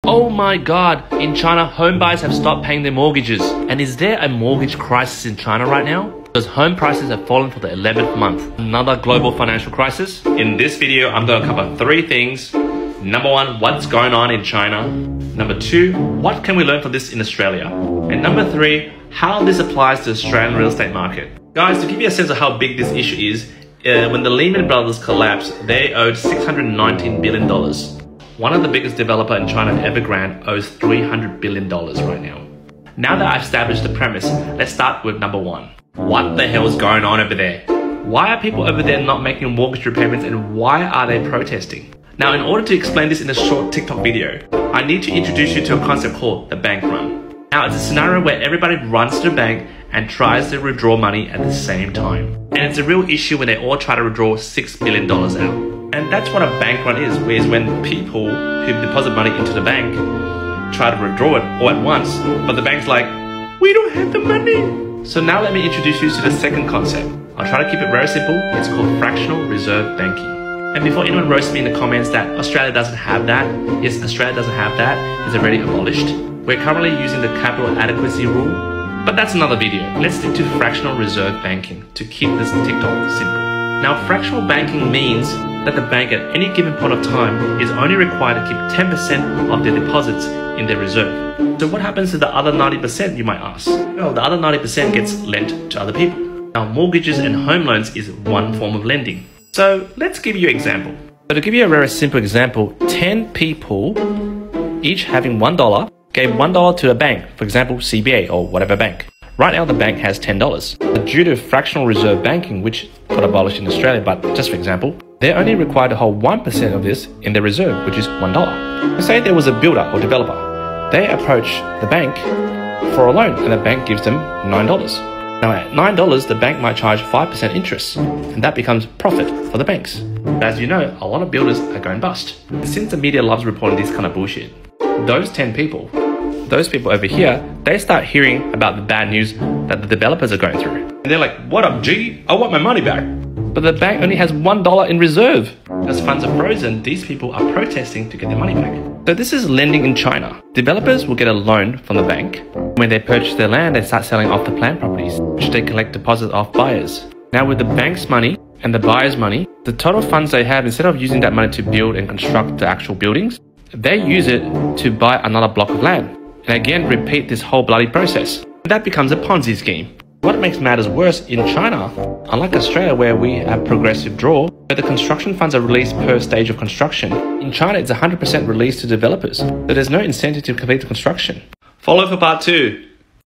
Oh my god, in China, home buyers have stopped paying their mortgages. And is there a mortgage crisis in China right now? Because home prices have fallen for the 11th month. Another global financial crisis. In this video, I'm going to cover 3 things. Number 1, what's going on in China? Number 2, what can we learn from this in Australia? And number 3, how this applies to the Australian real estate market. Guys, to give you a sense of how big this issue is, when the Lehman Brothers collapsed, they owed $619 billion. One of the biggest developers in China, Evergrande, owes $300 billion right now. Now that I've established the premise, let's start with number 1. What the hell is going on over there? Why are people over there not making mortgage repayments, and why are they protesting? Now, in order to explain this in a short TikTok video, I need to introduce you to a concept called the bank run. Now, it's a scenario where everybody runs to the bank and tries to withdraw money at the same time. And it's a real issue when they all try to withdraw $6 billion out. And that's what a bank run is when people who deposit money into the bank try to withdraw it all at once, but the bank's like, we don't have the money. So now let me introduce you to the second concept. I'll try to keep it very simple. It's called fractional reserve banking. And before anyone roasts me in the comments that Australia doesn't have that, yes, Australia doesn't have that, it's already abolished. We're currently using the capital adequacy rule, but that's another video. Let's stick to fractional reserve banking to keep this TikTok simple. Now, fractional banking means that the bank at any given point of time is only required to keep 10% of their deposits in their reserve. So what happens to the other 90%, you might ask? Well, the other 90% gets lent to other people. Now, mortgages and home loans is one form of lending. So let's give you an example. So to give you a very simple example, 10 people, each having $1, gave $1 to a bank, for example, CBA or whatever bank. Right now, the bank has $10. But due to fractional reserve banking, which got abolished in Australia, but just for example, they're only required to hold 1% of this in their reserve, which is $1. Say there was a builder or developer. They approach the bank for a loan, and the bank gives them $9. Now, at $9, the bank might charge 5% interest, and that becomes profit for the banks. But as you know, a lot of builders are going bust. And since the media loves reporting this kind of bullshit, those 10 people, those people over here, they start hearing about the bad news that the developers are going through. And they're like, what up, G? I want my money back. But the bank only has $1 in reserve. As funds are frozen, these people are protesting to get their money back. So this is lending in China. Developers will get a loan from the bank. When they purchase their land, they start selling off the planned properties, which they collect deposits off buyers. Now with the bank's money and the buyer's money, the total funds they have, instead of using that money to build and construct the actual buildings, they use it to buy another block of land. And again, repeat this whole bloody process. And that becomes a Ponzi scheme. What makes matters worse, in China, unlike Australia where we have progressive draw, where the construction funds are released per stage of construction, in China it's 100% released to developers, so there's no incentive to complete the construction. Follow for part 2.